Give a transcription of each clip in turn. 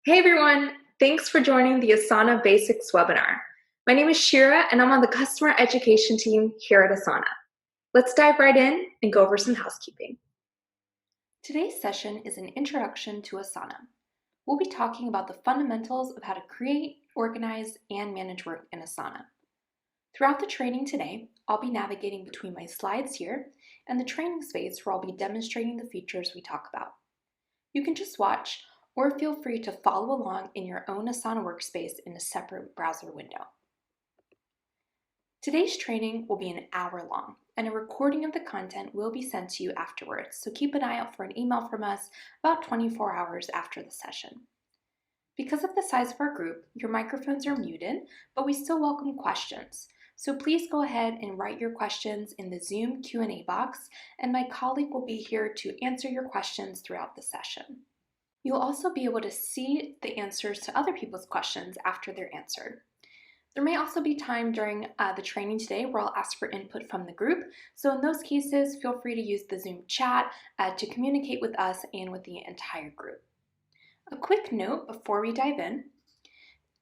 Hey everyone, thanks for joining the Asana Basics webinar. My name is Shira and I'm on the customer education team here at Asana. Let's dive right in and go over some housekeeping. Today's session is an introduction to Asana. We'll be talking about the fundamentals of how to create, organize, and manage work in Asana. Throughout the training today, I'll be navigating between my slides here and the training space where I'll be demonstrating the features we talk about. You can just watch or feel free to follow along in your own Asana workspace in a separate browser window. Today's training will be an hour long, and a recording of the content will be sent to you afterwards, so keep an eye out for an email from us about 24 hours after the session. Because of the size of our group, your microphones are muted, but we still welcome questions. So please go ahead and write your questions in the Zoom Q&A box, and my colleague will be here to answer your questions throughout the session. You'll also be able to see the answers to other people's questions after they're answered. There may also be time during the training today where I'll ask for input from the group. So in those cases, feel free to use the Zoom chat to communicate with us and with the entire group. A quick note before we dive in.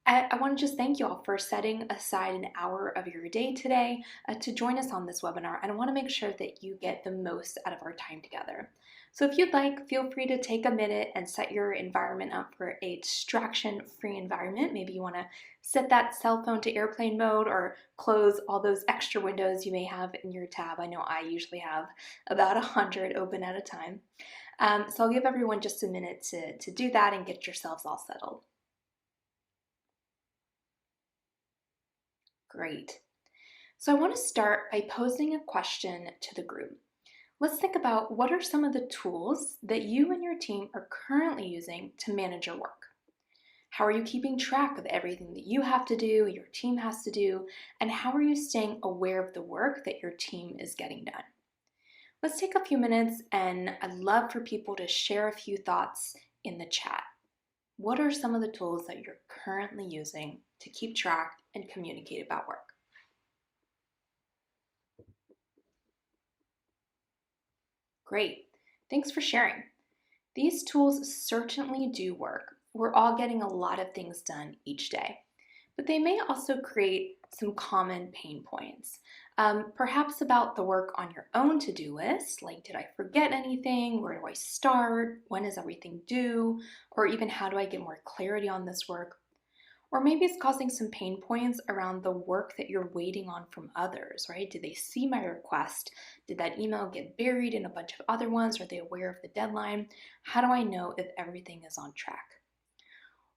I want to just thank you all for setting aside an hour of your day today to join us on this webinar, and I want to make sure that you get the most out of our time together. So if you'd like, feel free to take a minute and set your environment up for a distraction-free environment. Maybe you want to set that cell phone to airplane mode or close all those extra windows you may have in your tab. I know I usually have about 100 open at a time. So I'll give everyone just a minute to do that and get yourselves all settled. Great. So I want to start by posing a question to the group. Let's think about what are some of the tools that you and your team are currently using to manage your work. How are you keeping track of everything that you have to do, your team has to do, and how are you staying aware of the work that your team is getting done? Let's take a few minutes, and I'd love for people to share a few thoughts in the chat. What are some of the tools that you're currently using to keep track and communicate about work? Great, thanks for sharing. These tools certainly do work. We're all getting a lot of things done each day, but they may also create some common pain points. Perhaps about the work on your own to-do list, like did I forget anything? Where do I start? When is everything due? Or even how do I get more clarity on this work? Or maybe it's causing some pain points around the work that you're waiting on from others, right? Did they see my request? Did that email get buried in a bunch of other ones? Are they aware of the deadline? How do I know if everything is on track?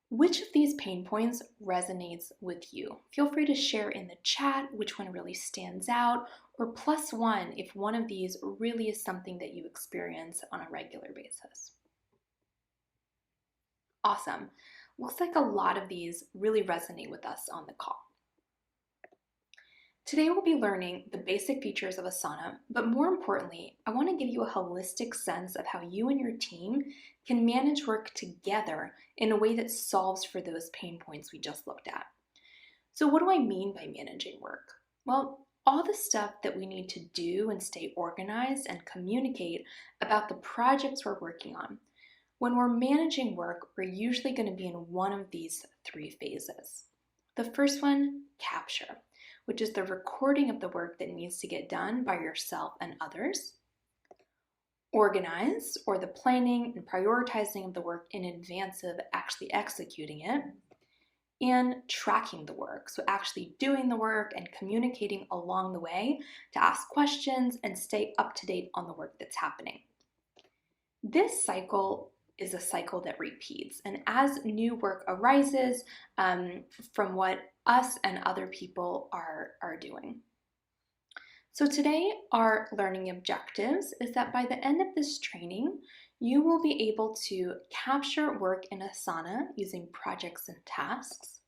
Which of these pain points resonates with you? Feel free to share in the chat which one really stands out, or +1 if one of these really is something that you experience on a regular basis. Awesome. Looks like a lot of these really resonate with us on the call. Today we'll be learning the basic features of Asana, but more importantly, I want to give you a holistic sense of how you and your team can manage work together in a way that solves for those pain points we just looked at. So what do I mean by managing work? Well, all the stuff that we need to do and stay organized and communicate about the projects we're working on. When we're managing work, we're usually going to be in one of these three phases. The first one, capture, which is the recording of the work that needs to get done by yourself and others. Organize, or the planning and prioritizing of the work in advance of actually executing it. And tracking the work, so actually doing the work and communicating along the way to ask questions and stay up to date on the work that's happening. This cycle is a cycle that repeats, and as new work arises from what us and other people are doing. So today our learning objectives is that by the end of this training, you will be able to capture work in Asana using projects and tasks.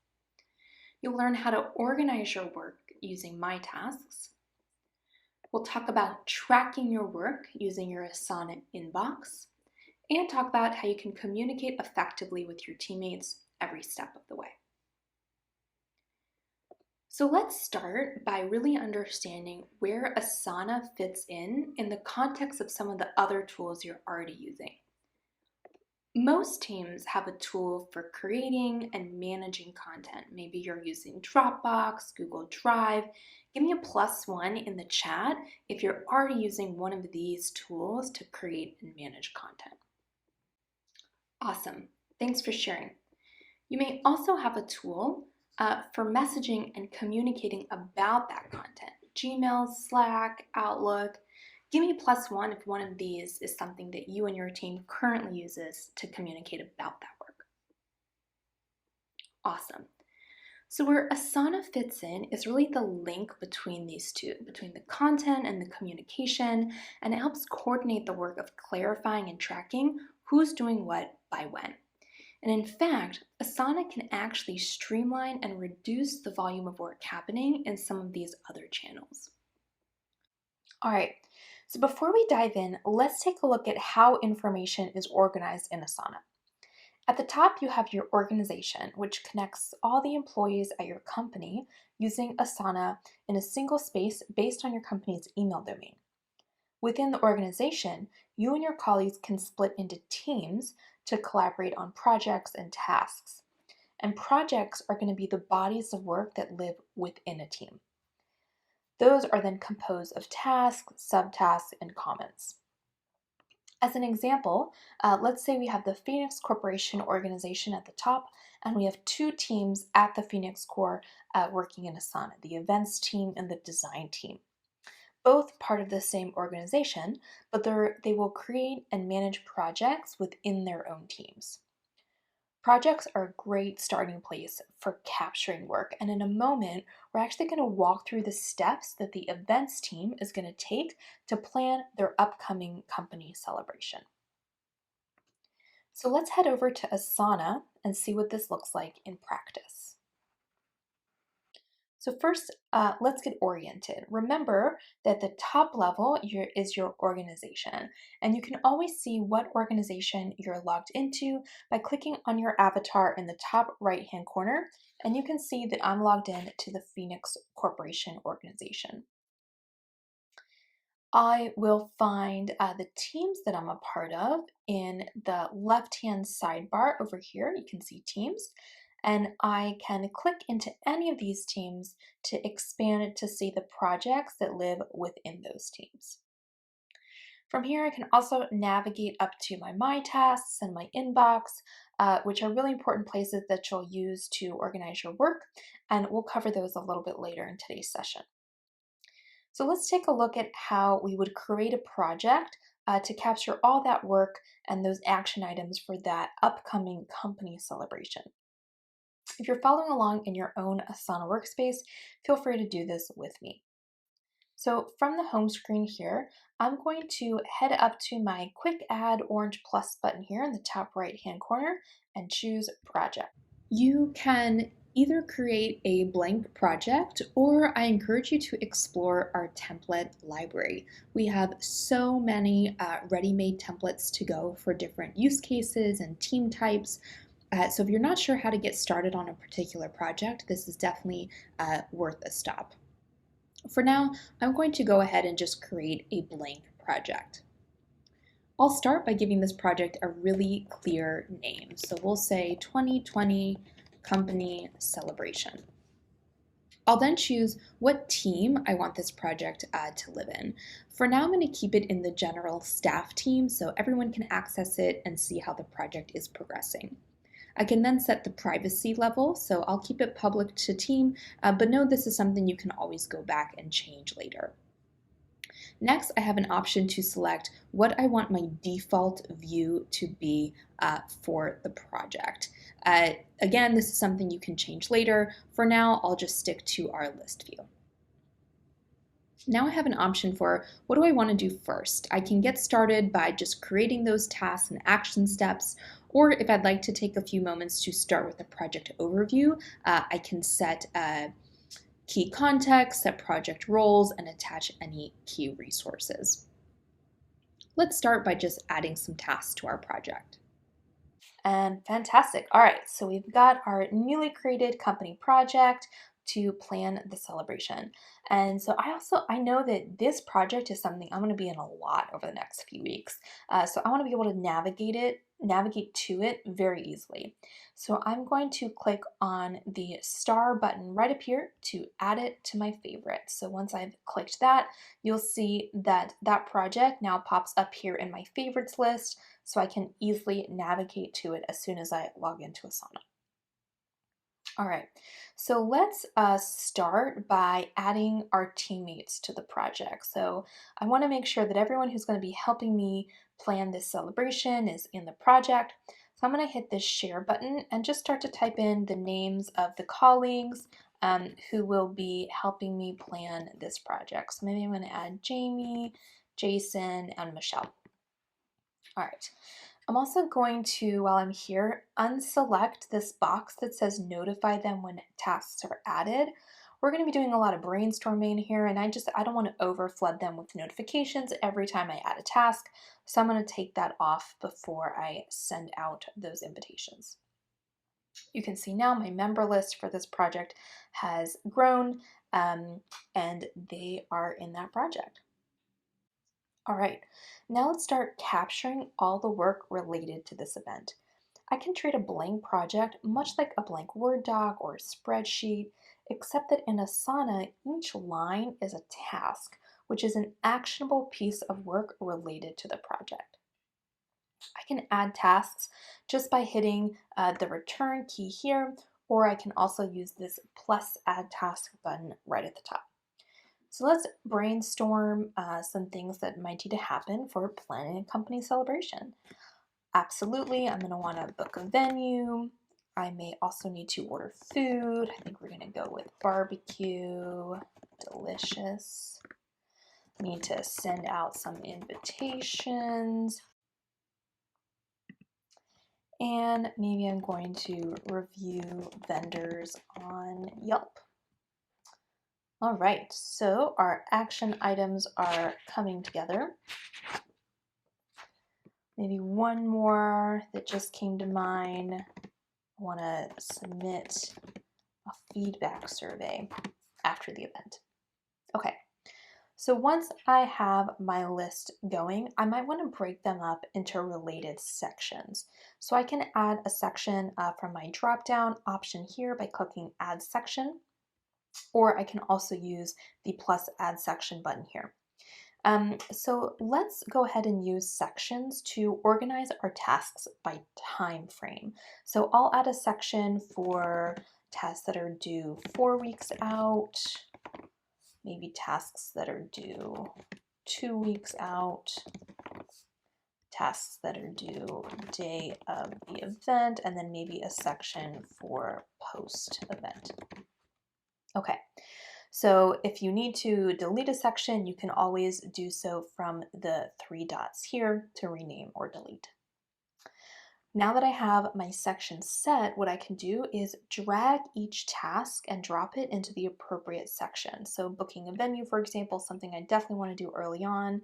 You'll learn how to organize your work using My Tasks. We'll talk about tracking your work using your Asana inbox, and talk about how you can communicate effectively with your teammates every step of the way. So let's start by really understanding where Asana fits in the context of some of the other tools you're already using. Most teams have a tool for creating and managing content. Maybe you're using Dropbox, Google Drive. Give me a +1 in the chat if you're already using one of these tools to create and manage content. Awesome. Thanks for sharing. You may also have a tool for messaging and communicating about that content. Gmail, Slack, Outlook. Give me a +1 if one of these is something that you and your team currently uses to communicate about that work. Awesome. So where Asana fits in is really the link between these two, between the content and the communication, and it helps coordinate the work of clarifying and tracking who's doing what by when. And in fact, Asana can actually streamline and reduce the volume of work happening in some of these other channels. All right, so before we dive in, let's take a look at how information is organized in Asana. At the top, you have your organization, which connects all the employees at your company using Asana in a single space based on your company's email domain. Within the organization, you and your colleagues can split into teams to collaborate on projects and tasks. And projects are going to be the bodies of work that live within a team. Those are then composed of tasks, subtasks, and comments. As an example, let's say we have the Phoenix Corporation organization at the top, and we have two teams at the Phoenix Corp working in Asana, the events team and the design team. Both part of the same organization, but they will create and manage projects within their own teams. Projects are a great starting place for capturing work, and in a moment, we're actually going to walk through the steps that the events team is going to take to plan their upcoming company celebration. So let's head over to Asana and see what this looks like in practice. So first, let's get oriented. Remember that the top level is your organization, and you can always see what organization you're logged into by clicking on your avatar in the top right-hand corner, and you can see that I'm logged in to the Phoenix Corporation organization. I will find the teams that I'm a part of in the left-hand sidebar over here. You can see teams, and I can click into any of these teams to expand it to see the projects that live within those teams. From here, I can also navigate up to my tasks and my inbox, which are really important places that you'll use to organize your work, and we'll cover those a little bit later in today's session. So let's take a look at how we would create a project to capture all that work and those action items for that upcoming company celebration. If you're following along in your own Asana workspace, feel free to do this with me. So from the home screen here, I'm going to head up to my quick add orange plus button here in the top right hand corner and choose project. You can either create a blank project, or I encourage you to explore our template library. We have so many ready-made templates to go for different use cases and team types. So if you're not sure how to get started on a particular project, this is definitely worth a stop. For now, I'm going to go ahead and just create a blank project. I'll start by giving this project a really clear name. So we'll say 2020 Company Celebration. I'll then choose what team I want this project to live in. For now, I'm going to keep it in the general staff team so everyone can access it and see how the project is progressing. I can then set the privacy level, so I'll keep it public to team, but know this is something you can always go back and change later. Next, I have an option to select what I want my default view to be for the project. Again, this is something you can change later. For now, I'll just stick to our list view. Now I have an option for what do I want to do first. I can get started by just creating those tasks and action steps, or if I'd like to take a few moments to start with a project overview, I can set key context, set project roles, and attach any key resources. Let's start by just adding some tasks to our project. And fantastic. All right, so we've got our newly created company project, to plan the celebration. And so I know that this project is something I'm going to be in a lot over the next few weeks. So I want to be able to navigate to it very easily. So I'm going to click on the star button right up here to add it to my favorites. So once I've clicked that, you'll see that that project now pops up here in my favorites list, so I can easily navigate to it as soon as I log into Asana. All right, so let's start by adding our teammates to the project. So I want to make sure that everyone who's going to be helping me plan this celebration is in the project. So I'm going to hit this share button and just start to type in the names of the colleagues who will be helping me plan this project. So maybe I'm going to add Jamie, Jason, and Michelle. All right. I'm also going to, while I'm here, unselect this box that says notify them when tasks are added. We're going to be doing a lot of brainstorming here, and I don't want to overflood them with notifications every time I add a task. So I'm going to take that off before I send out those invitations. You can see now my member list for this project has grown, and they are in that project. All right, now let's start capturing all the work related to this event. I can treat a blank project much like a blank Word doc or a spreadsheet, except that in Asana, each line is a task, which is an actionable piece of work related to the project. I can add tasks just by hitting the return key here, or I can also use this plus add task button right at the top. So let's brainstorm some things that might need to happen for planning a company celebration. Absolutely, I'm going to want to book a venue. I may also need to order food. I think we're going to go with barbecue. Delicious. Need to send out some invitations. And maybe I'm going to review vendors on Yelp. All right, so our action items are coming together. Maybe one more that just came to mind. I want to submit a feedback survey after the event. Okay, so once I have my list going, I might want to break them up into related sections. So I can add a section from my drop-down option here by clicking Add Section, or I can also use the plus Add Section button here. So let's go ahead and use sections to organize our tasks by time frame. So I'll add a section for tasks that are due 4 weeks out, maybe tasks that are due 2 weeks out, tasks that are due day of the event, and then maybe a section for post-event. Okay. So if you need to delete a section, you can always do so from the 3 dots here to rename or delete. Now that I have my section set, what I can do is drag each task and drop it into the appropriate section. So booking a venue, for example, something I definitely want to do early on.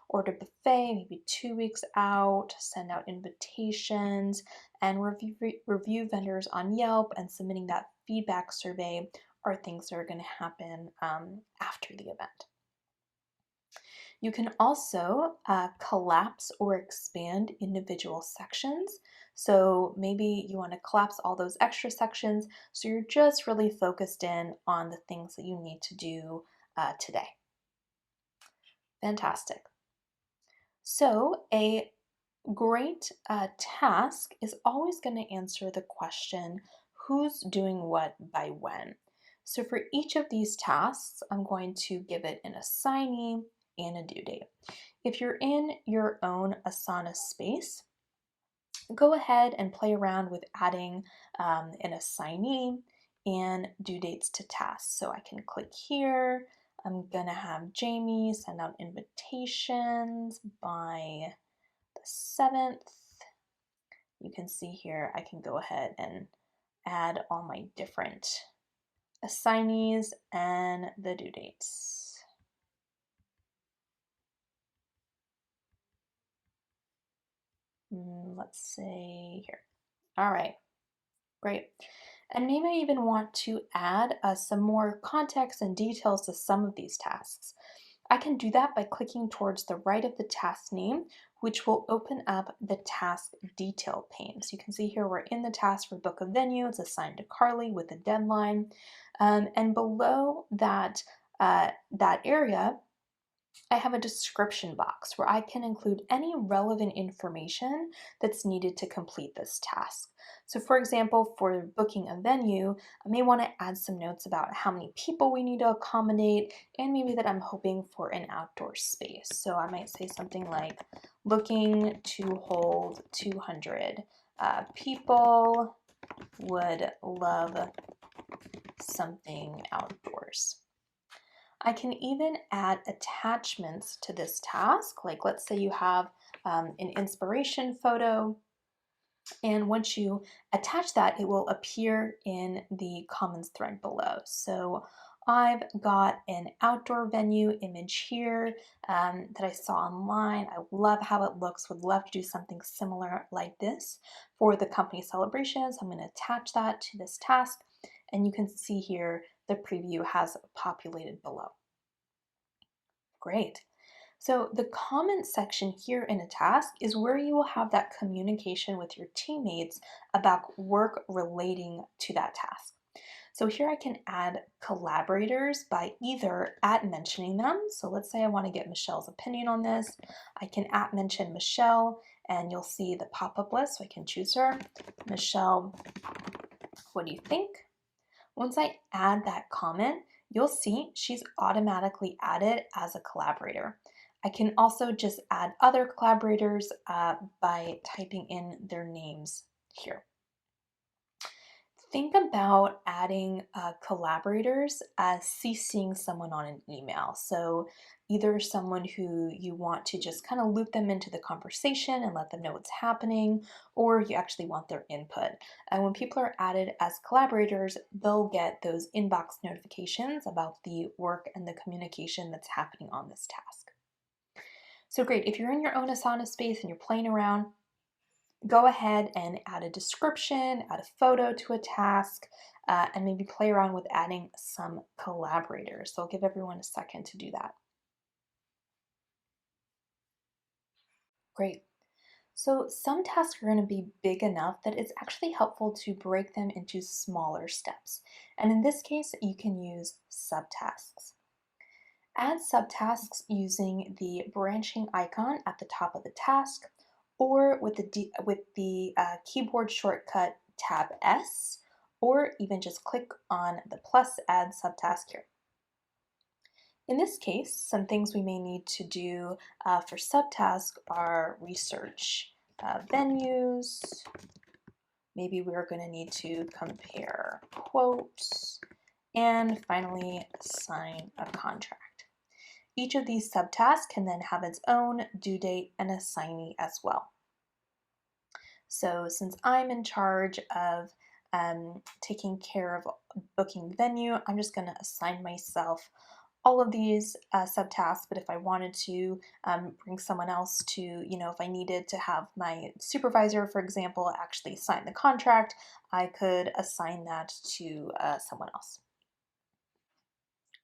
Order buffet, maybe 2 weeks out, send out invitations, and review vendors on Yelp, and submitting that feedback survey are things that are going to happen after the event. You can also collapse or expand individual sections. So maybe you want to collapse all those extra sections so you're just really focused in on the things that you need to do today. Fantastic. So a great task is always going to answer the question, who's doing what by when? So for each of these tasks, I'm going to give it an assignee and a due date. If you're in your own Asana space, go ahead and play around with adding an assignee and due dates to tasks. So I can click here. I'm gonna have Jamie send out invitations by the 7th. You can see here I can go ahead and add all my different assignees and the due dates. Let's say here. All right, great. And maybe I even want to add some more context and details to some of these tasks. I can do that by clicking towards the right of the task name, which will open up the task detail pane. So you can see here we're in the task for book a venue. It's assigned to Carly with a deadline. And below that area, I have a description box where I can include any relevant information that's needed to complete this task. So for example, for booking a venue, I may want to add some notes about how many people we need to accommodate and maybe that I'm hoping for an outdoor space. So I might say something like looking to hold 200 people, would love something outdoors. I can even add attachments to this task. Like let's say you have an inspiration photo, and once you attach that, it will appear in the comments thread below. So I've got an outdoor venue image here that I saw online. I love how it looks, would love to do something similar like this for the company celebrations. I'm going to attach that to this task, and you can see here the preview has populated below. Great. So the comment section here in a task is where you will have that communication with your teammates about work relating to that task. So here I can add collaborators by either @mentioning them. So let's say I want to get Michelle's opinion on this. I can @mention Michelle and you'll see the pop-up list. So I can choose her. Michelle, what do you think? Once I add that comment, you'll see she's automatically added as a collaborator. I can also just add other collaborators by typing in their names here. Think about adding collaborators as CCing someone on an email. So either someone who you want to just kind of loop them into the conversation and let them know what's happening, or you actually want their input. And when people are added as collaborators, they'll get those inbox notifications about the work and the communication that's happening on this task. So great, if you're in your own Asana space and you're playing around, go ahead and add a description, add a photo to a task, and maybe play around with adding some collaborators. So I'll give everyone a second to do that. Great. So some tasks are going to be big enough that it's actually helpful to break them into smaller steps. And in this case, you can use subtasks. Add subtasks using the branching icon at the top of the task or with the keyboard shortcut Tab S, or even just click on the plus add subtask here. In this case, some things we may need to do for subtask are research venues. Maybe we're going to need to compare quotes, and finally sign a contract. Each of these subtasks can then have its own due date and assignee as well. So since I'm in charge of taking care of booking the venue, I'm just going to assign myself all of these subtasks. But if I wanted to bring someone else to, if I needed to have my supervisor, for example, actually sign the contract, I could assign that to someone else.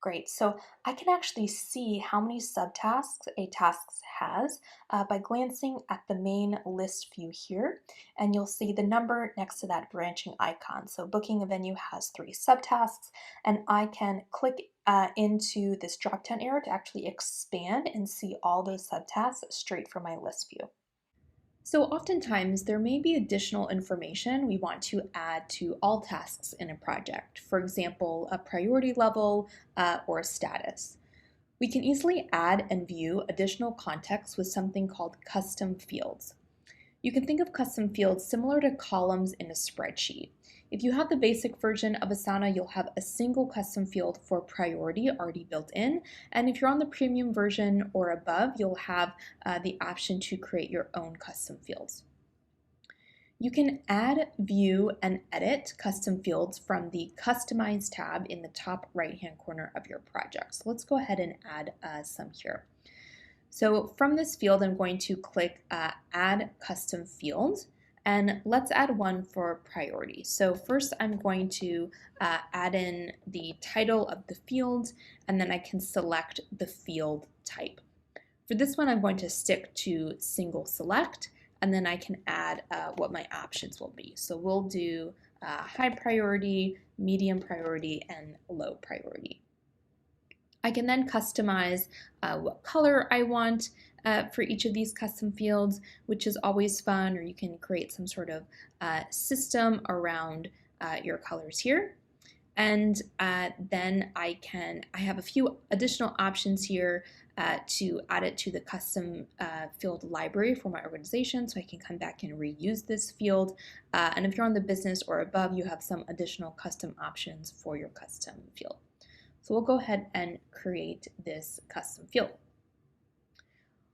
Great, so I can actually see how many subtasks a task has by glancing at the main list view here, and you'll see the number next to that branching icon. So booking a venue has 3 subtasks, and I can click into this drop-down arrow to actually expand and see all those subtasks straight from my list view. So oftentimes there may be additional information we want to add to all tasks in a project, for example, a priority level or a status. We can easily add and view additional context with something called custom fields. You can think of custom fields similar to columns in a spreadsheet. If you have the basic version of Asana, you'll have a single custom field for priority already built in. And if you're on the premium version or above, you'll have the option to create your own custom fields. You can add, view, and edit custom fields from the Customize tab in the top right-hand corner of your project. So let's go ahead and add some here. So from this field, I'm going to click Add Custom Field, And let's add one for priority. So first I'm going to add in the title of the field, and then I can select the field type. For this one, I'm going to stick to single select, and then I can add what my options will be. So we'll do high priority, medium priority, and low priority. I can then customize what color I want for each of these custom fields, which is always fun, or you can create some sort of system around your colors here. And then I have a few additional options here to add it to the custom field library for my organization, so I can come back and reuse this field. And if you're on the business or above, you have some additional custom options for your custom field. So we'll go ahead and create this custom field.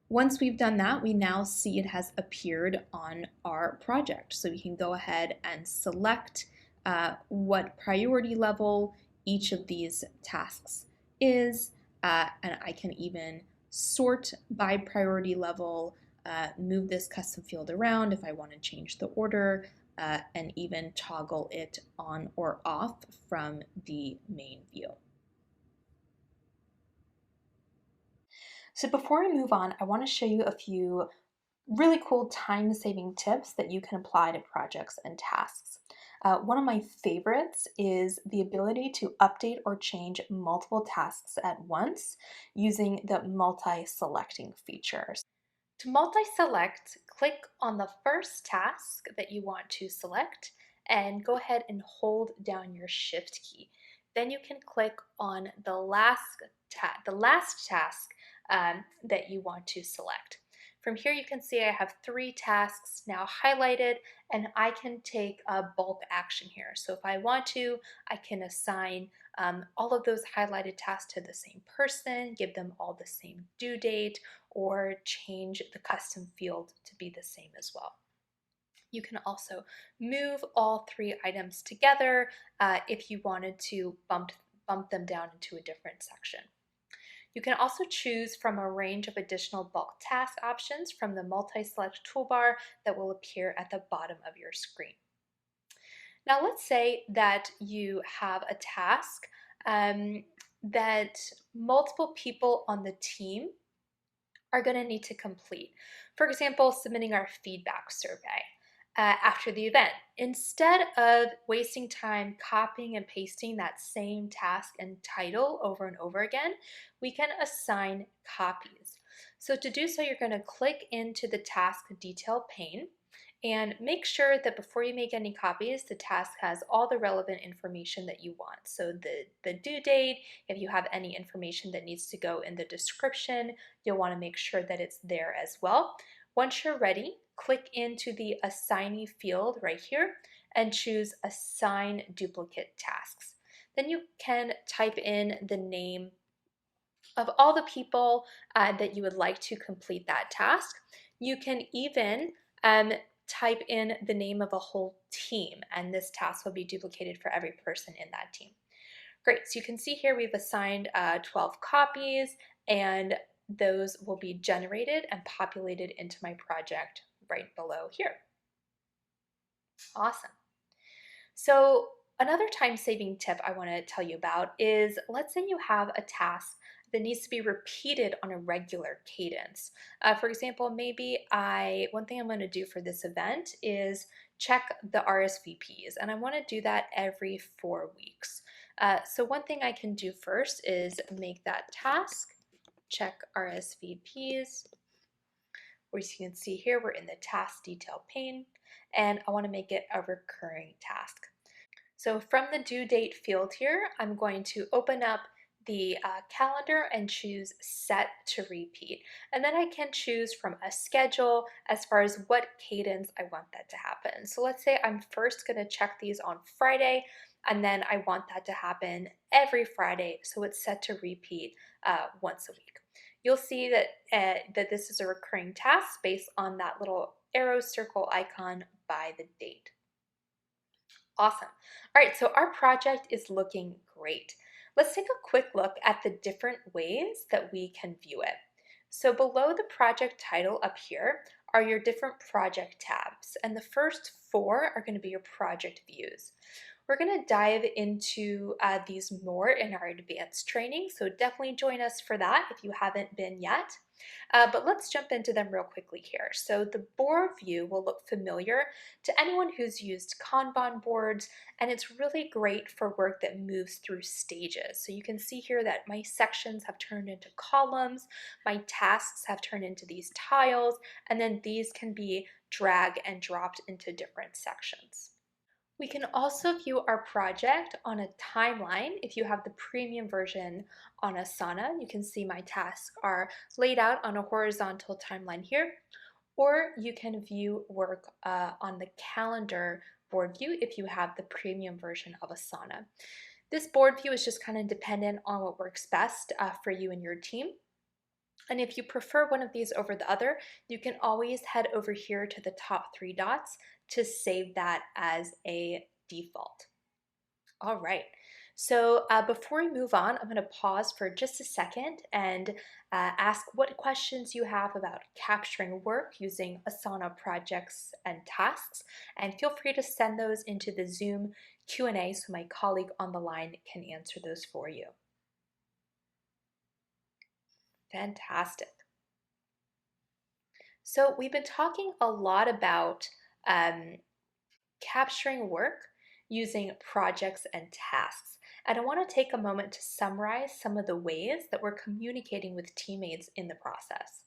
Once we've done that, we now see it has appeared on our project. So we can go ahead and select what priority level each of these tasks is, and I can even sort by priority level, move this custom field around if I want to change the order, and even toggle it on or off from the main view. So before we move on, I want to show you a few really cool time-saving tips that you can apply to projects and tasks. One of my favorites is the ability to update or change multiple tasks at once using the multi-selecting feature. To multi-select, click on the first task that you want to select and go ahead and hold down your Shift key. Then you can click on the last task that you want to select. From here you can see I have 3 tasks now highlighted, and I can take a bulk action here. So if I want to, I can assign all of those highlighted tasks to the same person, give them all the same due date, or change the custom field to be the same as well. You can also move all 3 items together if you wanted to bump them down into a different section. You can also choose from a range of additional bulk task options from the multi-select toolbar that will appear at the bottom of your screen. Now let's say that you have a task that multiple people on the team are going to need to complete. For example, submitting our feedback survey after the event. Instead of wasting time copying and pasting that same task and title over and over again, we can assign copies. So to do so, you're going to click into the task detail pane and make sure that before you make any copies, the task has all the relevant information that you want. So the due date, if you have any information that needs to go in the description, you'll want to make sure that it's there as well. Once you're ready, click into the assignee field right here and choose Assign Duplicate Tasks. Then you can type in the name of all the people that you would like to complete that task. You can even type in the name of a whole team, and this task will be duplicated for every person in that team. Great, so you can see here we've assigned 12 copies, and those will be generated and populated into my project right below here. Awesome. So another time-saving tip I want to tell you about is, let's say you have a task that needs to be repeated on a regular cadence. For example, maybe one thing I'm going to do for this event is check the RSVPs, and I want to do that every 4 weeks. So one thing I can do first is make that task, check RSVPs. As you can see here, we're in the task detail pane, and I want to make it a recurring task. So from the due date field here, I'm going to open up the calendar and choose set to repeat. And then I can choose from a schedule as far as what cadence I want that to happen. So let's say I'm first going to check these on Friday, and then I want that to happen every Friday, so it's set to repeat once a week. You'll see that, that this is a recurring task based on that little arrow circle icon by the date. Awesome. All right, so our project is looking great. Let's take a quick look at the different ways that we can view it. So below the project title up here are your different project tabs, and the first 4 are going to be your project views. We're going to dive into these more in our advanced training, so definitely join us for that if you haven't been yet. But let's jump into them real quickly here. So the board view will look familiar to anyone who's used Kanban boards, and it's really great for work that moves through stages. So you can see here that my sections have turned into columns, my tasks have turned into these tiles, and then these can be drag and dropped into different sections. We can also view our project on a timeline. If you have the premium version on Asana, you can see my tasks are laid out on a horizontal timeline here, or you can view work on the calendar board view if you have the premium version of Asana. This board view is just kind of dependent on what works best for you and your team. And if you prefer one of these over the other, you can always head over here to the top 3 dots to save that as a default. All right, so before we move on, I'm going to pause for just a second and ask what questions you have about capturing work using Asana projects and tasks, and feel free to send those into the Zoom Q&A so my colleague on the line can answer those for you. Fantastic. So we've been talking a lot about capturing work using projects and tasks. And I want to take a moment to summarize some of the ways that we're communicating with teammates in the process.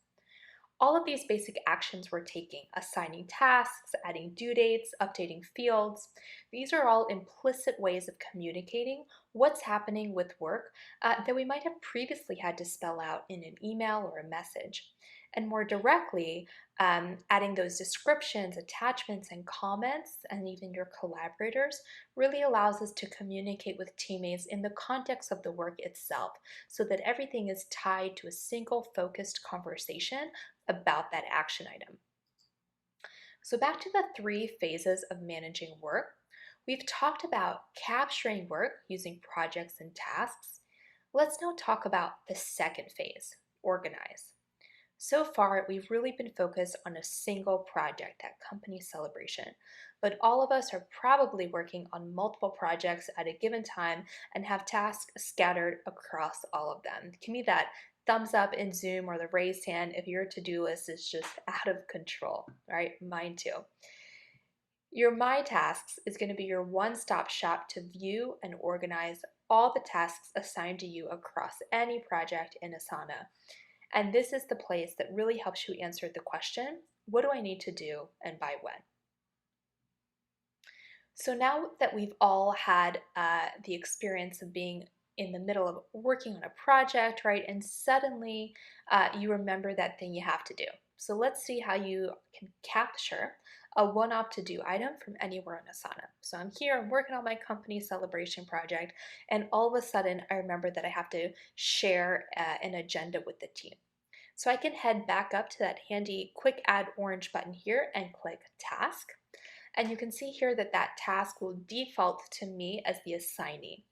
All of these basic actions we're taking, assigning tasks, adding due dates, updating fields, these are all implicit ways of communicating what's happening with work that we might have previously had to spell out in an email or a message. And more directly, adding those descriptions, attachments, and comments, and even your collaborators really allows us to communicate with teammates in the context of the work itself so that everything is tied to a single focused conversation about that action item. So back to the 3 phases of managing work. We've talked about capturing work using projects and tasks. Let's now talk about the second phase, organize. So far, we've really been focused on a single project, that company celebration, but all of us are probably working on multiple projects at a given time and have tasks scattered across all of them. Give me that thumbs up in Zoom or the raised hand if your to-do list is just out of control, right? Mine too. Your My Tasks is going to be your one-stop shop to view and organize all the tasks assigned to you across any project in Asana. And this is the place that really helps you answer the question, what do I need to do and by when? So now that we've all had the experience of being in the middle of working on a project, right, and suddenly you remember that thing you have to do. So let's see how you can capture a one-off to-do item from anywhere in Asana. So I'm here, I'm working on my company celebration project, and all of a sudden I remember that I have to share an agenda with the team. So I can head back up to that handy quick add orange button here and click task. And you can see here that that task will default to me as the assignee.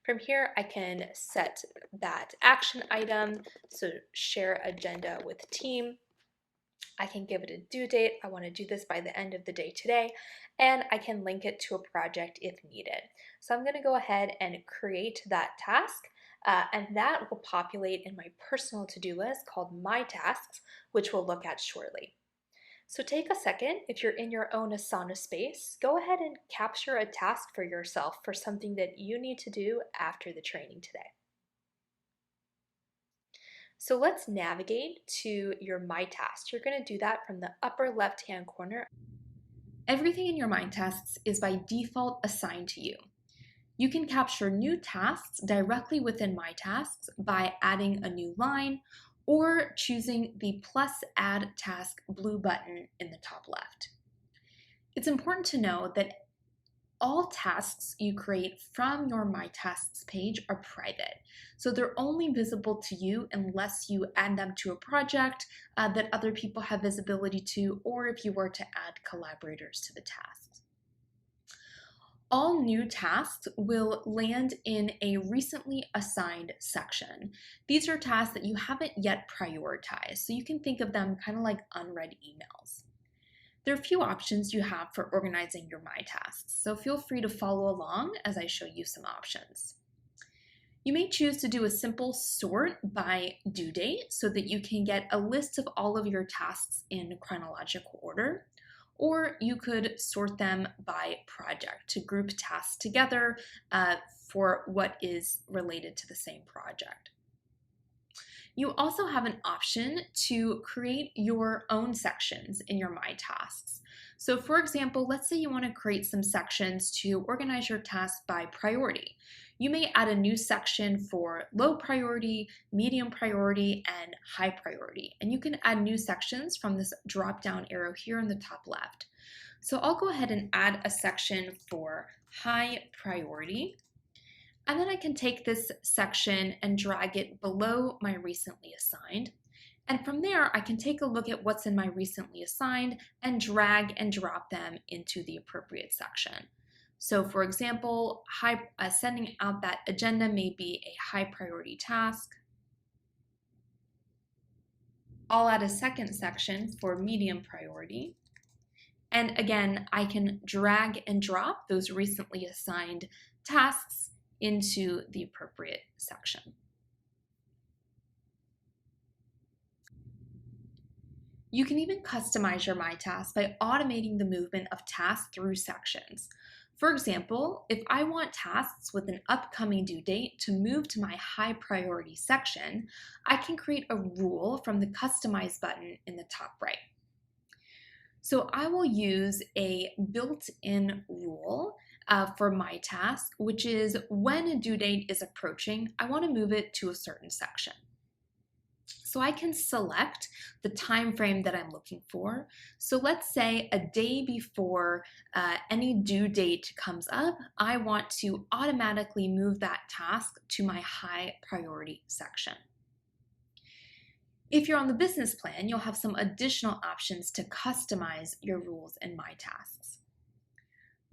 From here, I can set that action item, so share agenda with team. I can give it a due date. I want to do this by the end of the day today, and I can link it to a project if needed. So I'm going to go ahead and create that task, and that will populate in my personal to-do list called My Tasks, which we'll look at shortly. So take a second, if you're in your own Asana space, go ahead and capture a task for yourself for something that you need to do after the training today. So let's navigate to your My Tasks. You're going to do that from the upper left-hand corner. Everything in your My Tasks is by default assigned to you. You can capture new tasks directly within My Tasks by adding a new line or choosing the plus add task blue button in the top left. It's important to know that all tasks you create from your My Tasks page are private, so they're only visible to you unless you add them to a project that other people have visibility to, or if you were to add collaborators to the tasks. All new tasks will land in a recently assigned section. These are tasks that you haven't yet prioritized, so you can think of them kind of like unread emails. There are a few options you have for organizing your My Tasks, so feel free to follow along as I show you some options. You may choose to do a simple sort by due date so that you can get a list of all of your tasks in chronological order, or you could sort them by project to group tasks together for what is related to the same project. You also have an option to create your own sections in your My Tasks. So for example, let's say you want to create some sections to organize your tasks by priority. You may add a new section for low priority, medium priority, and high priority. And you can add new sections from this drop-down arrow here in the top left. So I'll go ahead and add a section for high priority. And then I can take this section and drag it below my recently assigned. And from there, I can take a look at what's in my recently assigned and drag and drop them into the appropriate section. So for example, sending out that agenda may be a high priority task. I'll add a second section for medium priority. And again, I can drag and drop those recently assigned tasks into the appropriate section. You can even customize your My Tasks by automating the movement of tasks through sections. For example, if I want tasks with an upcoming due date to move to my high priority section, I can create a rule from the Customize button in the top right. So I will use a built-in rule for My Task, which is when a due date is approaching, I want to move it to a certain section. So I can select the time frame that I'm looking for. So let's say a day before any due date comes up, I want to automatically move that task to my high priority section. If you're on the business plan, you'll have some additional options to customize your rules in My Tasks.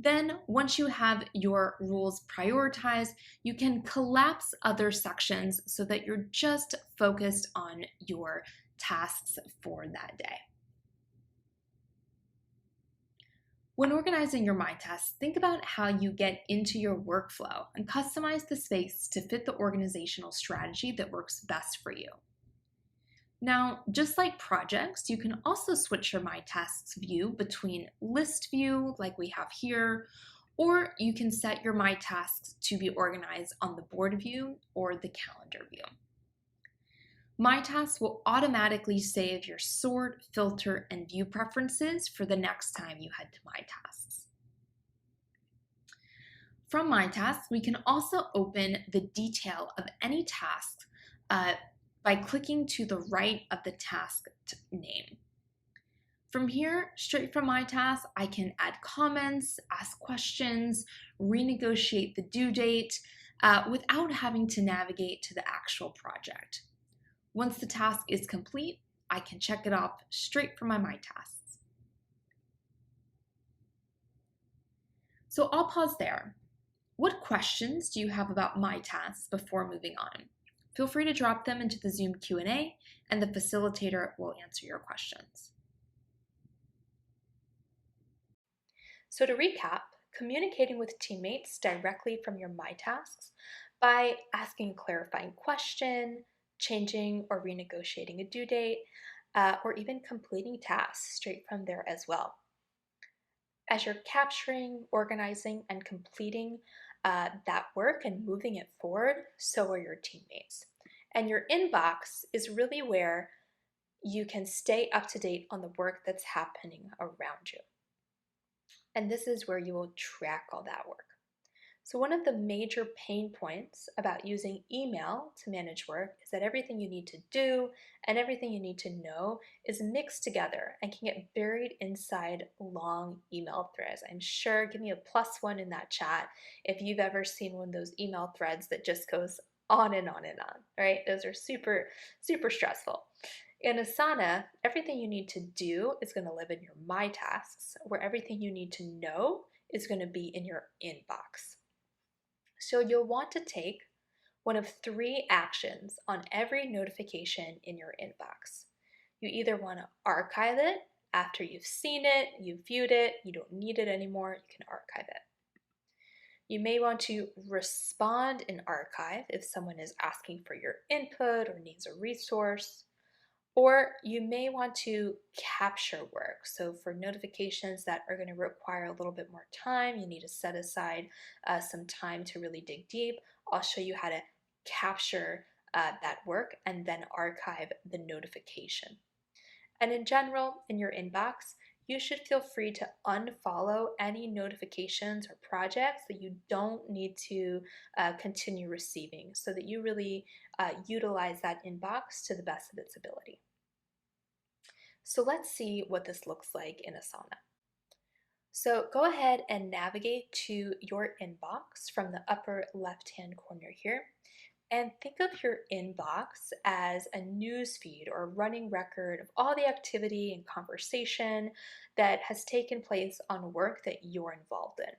Then, once you have your rules prioritized, you can collapse other sections so that you're just focused on your tasks for that day. When organizing your My Tasks, think about how you get into your workflow and customize the space to fit the organizational strategy that works best for you. Now, just like projects, you can also switch your My Tasks view between list view, like we have here, or you can set your My Tasks to be organized on the board view or the calendar view. My Tasks will automatically save your sort, filter, and view preferences for the next time you head to My Tasks. From My Tasks, we can also open the detail of any task by clicking to the right of the task name. From here, straight from My Tasks, I can add comments, ask questions, renegotiate the due date without having to navigate to the actual project. Once the task is complete, I can check it off straight from my Tasks. So I'll pause there. What questions do you have about My Tasks before moving on? Feel free to drop them into the Zoom Q&A, and the facilitator will answer your questions. So to recap, communicating with teammates directly from your My Tasks by asking a clarifying question, changing or renegotiating a due date, or even completing tasks straight from there as well. As you're capturing, organizing, and completing that work and moving it forward, so are your teammates. And your inbox is really where you can stay up to date on the work that's happening around you. And this is where you will track all that work. So one of the major pain points about using email to manage work is that everything you need to do and everything you need to know is mixed together and can get buried inside long email threads. I'm sure, give me a +1 in that chat if you've ever seen one of those email threads that just goes on and on and on, right? Those are super, super stressful. In Asana, everything you need to do is going to live in your My Tasks, where everything you need to know is going to be in your inbox. So you'll want to take one of three actions on every notification in your inbox. You either want to archive it after you've seen it, you've viewed it, you don't need it anymore, you can archive it. You may want to respond in archive if someone is asking for your input or needs a resource. Or you may want to capture work. So for notifications that are going to require a little bit more time, you need to set aside some time to really dig deep. I'll show you how to capture that work and then archive the notification. And in general, in your inbox, you should feel free to unfollow any notifications or projects that you don't need to continue receiving so that you really utilize that inbox to the best of its ability. So let's see what this looks like in Asana. So go ahead and navigate to your inbox from the upper left-hand corner here. And think of your inbox as a news feed or running record of all the activity and conversation that has taken place on work that you're involved in.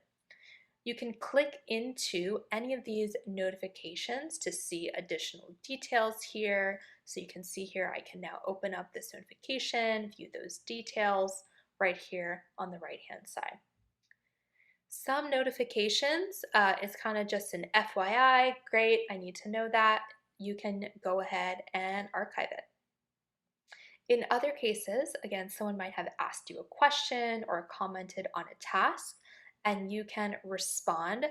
You can click into any of these notifications to see additional details here. So you can see here, I can now open up this notification, view those details right here on the right-hand side. Some notifications is kind of just an FYI, great, I need to know that. You can go ahead and archive it. In other cases, again, someone might have asked you a question or commented on a task, and you can respond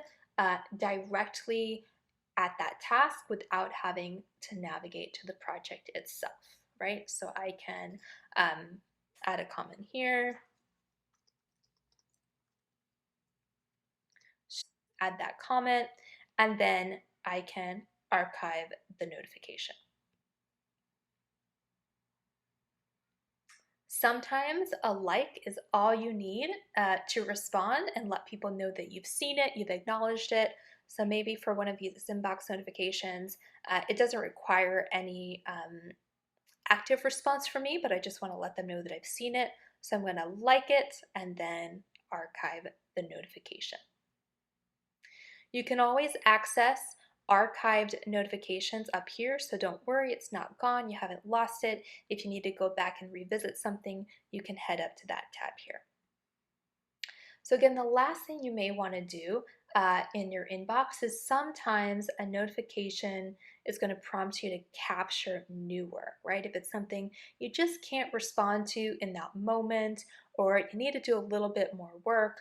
directly at that task without having to navigate to the project itself, right? So I can add a comment here, add that comment, and then I can archive the notification. Sometimes a like is all you need to respond and let people know that you've seen it, you've acknowledged it. So maybe for one of these inbox notifications, it doesn't require any active response from me, but I just want to let them know that I've seen it. So I'm going to like it and then archive the notification. You can always access archived notifications up here, so don't worry, it's not gone, you haven't lost it. If you need to go back and revisit something, you can head up to that tab here. So again, the last thing you may want to do in your inbox is sometimes a notification is going to prompt you to capture new work, right? If it's something you just can't respond to in that moment, or you need to do a little bit more work,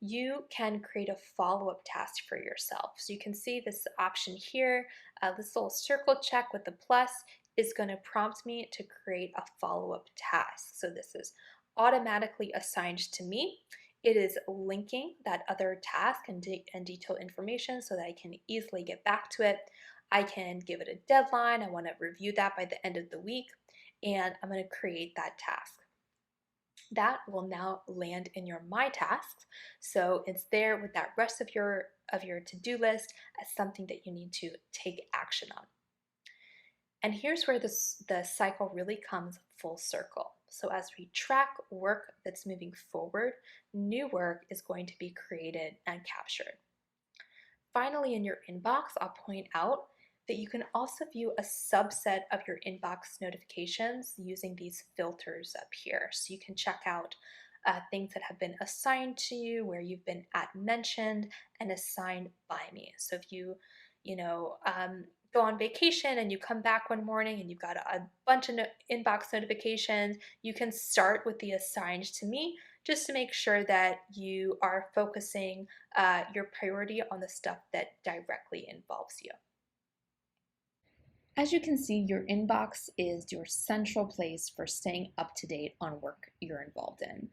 you can create a follow-up task for yourself. So you can see this option here, this little circle check with the plus is going to prompt me to create a follow-up task. So this is automatically assigned to me. It is linking that other task and detailed information so that I can easily get back to it. I can give it a deadline. I want to review that by the end of the week, and I'm going to create that task. That will now land in your My Tasks, so it's there with that rest of your to-do list as something that you need to take action on. And here's where the cycle really comes full circle. So as we track work that's moving forward, new work is going to be created and captured. Finally, in your inbox, I'll point out that you can also view a subset of your inbox notifications using these filters up here. So you can check out things that have been assigned to you, where you've been mentioned and assigned by me. So if you go on vacation and you come back one morning and you've got a bunch of inbox notifications, you can start with the assigned to me just to make sure that you are focusing your priority on the stuff that directly involves you. As you can see, your inbox is your central place for staying up to date on work you're involved in.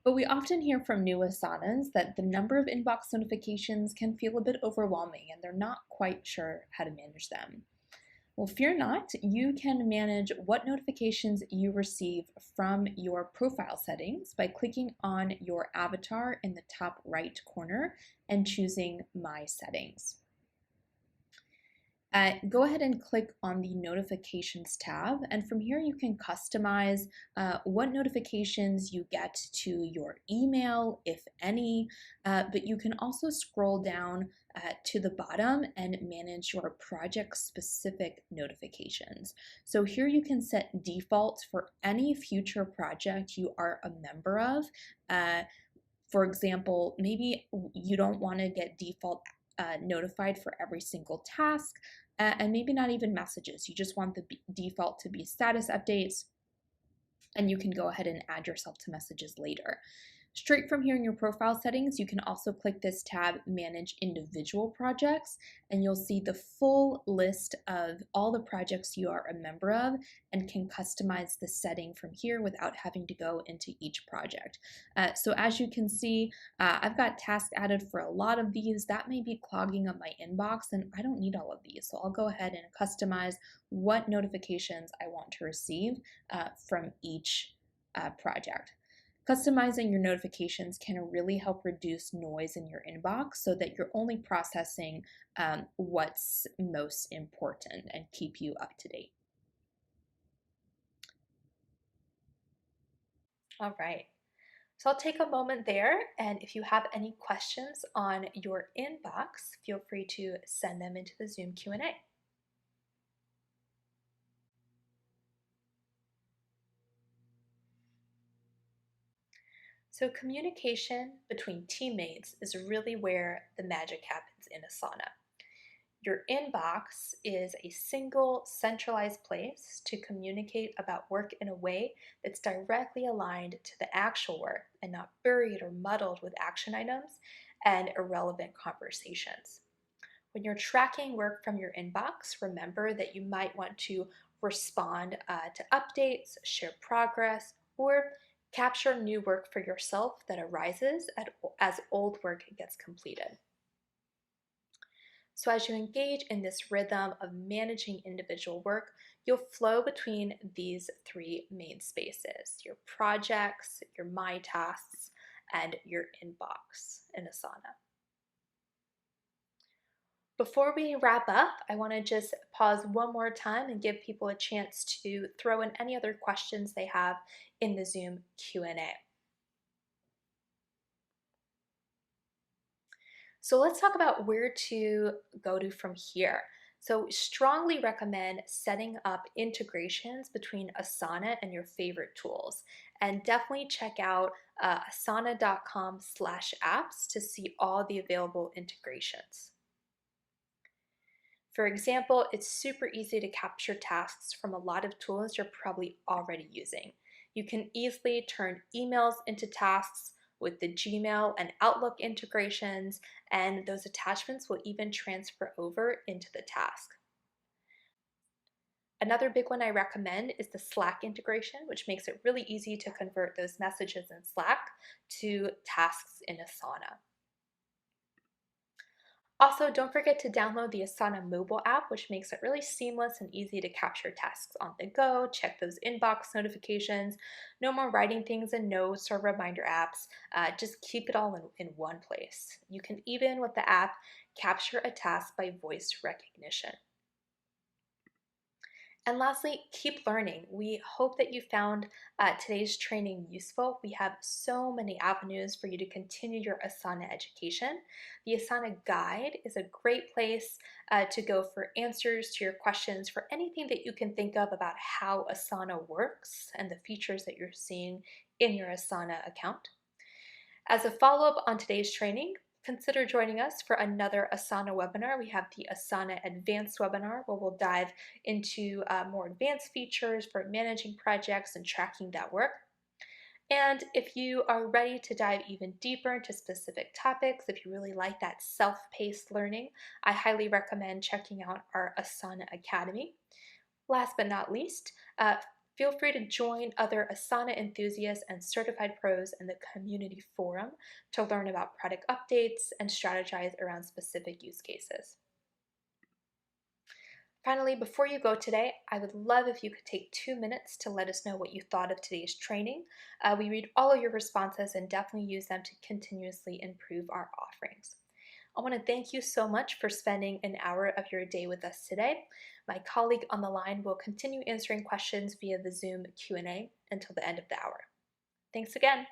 But we often hear from new Asanas that the number of inbox notifications can feel a bit overwhelming and they're not quite sure how to manage them. Well, fear not, you can manage what notifications you receive from your profile settings by clicking on your avatar in the top right corner and choosing My Settings. go ahead and click on the Notifications tab, and from here you can customize what notifications you get to your email, if any, but you can also scroll down to the bottom and manage your project-specific notifications. So here you can set defaults for any future project you are a member of. For example, maybe you don't want to get default notified for every single task, and maybe not even messages. You just want the default to be status updates, and you can go ahead and add yourself to messages later. Straight from here in your profile settings, you can also click this tab, Manage Individual Projects, and you'll see the full list of all the projects you are a member of and can customize the setting from here without having to go into each project. So as you can see, I've got tasks added for a lot of these. That may be clogging up my inbox, and I don't need all of these. So I'll go ahead and customize what notifications I want to receive from each project. Customizing your notifications can really help reduce noise in your inbox so that you're only processing what's most important and keep you up to date. All right. So I'll take a moment there, and if you have any questions on your inbox, feel free to send them into the Zoom Q&A. So communication between teammates is really where the magic happens in Asana. Your inbox is a single centralized place to communicate about work in a way that's directly aligned to the actual work and not buried or muddled with action items and irrelevant conversations. When you're tracking work from your inbox, remember that you might want to respond to updates, share progress, or capture new work for yourself that arises as old work gets completed. So as you engage in this rhythm of managing individual work, you'll flow between these three main spaces: your projects, your My Tasks, and your inbox in Asana. Before we wrap up, I want to just pause one more time and give people a chance to throw in any other questions they have in the Zoom Q&A. So let's talk about where to go to from here. So strongly recommend setting up integrations between Asana and your favorite tools. And definitely check out asana.com/apps to see all the available integrations. For example, it's super easy to capture tasks from a lot of tools you're probably already using. You can easily turn emails into tasks with the Gmail and Outlook integrations, and those attachments will even transfer over into the task. Another big one I recommend is the Slack integration, which makes it really easy to convert those messages in Slack to tasks in Asana. Also, don't forget to download the Asana mobile app, which makes it really seamless and easy to capture tasks on the go, check those inbox notifications. No more writing things in notes or reminder apps. Just keep it all in one place. You can even, with the app, capture a task by voice recognition. And lastly, keep learning. We hope that you found today's training useful. We have so many avenues for you to continue your Asana education. The Asana Guide is a great place to go for answers to your questions, for anything that you can think of about how Asana works and the features that you're seeing in your Asana account. As a follow-up on today's training, consider joining us for another Asana webinar. We have the Asana Advanced webinar where we'll dive into more advanced features for managing projects and tracking that work. And if you are ready to dive even deeper into specific topics, if you really like that self-paced learning, I highly recommend checking out our Asana Academy. Last but not least, feel free to join other Asana enthusiasts and certified pros in the community forum to learn about product updates and strategize around specific use cases. Finally, before you go today, I would love if you could take 2 minutes to let us know what you thought of today's training. We read all of your responses and definitely use them to continuously improve our offerings. I want to thank you so much for spending an hour of your day with us today. My colleague on the line will continue answering questions via the Zoom Q&A until the end of the hour. Thanks again.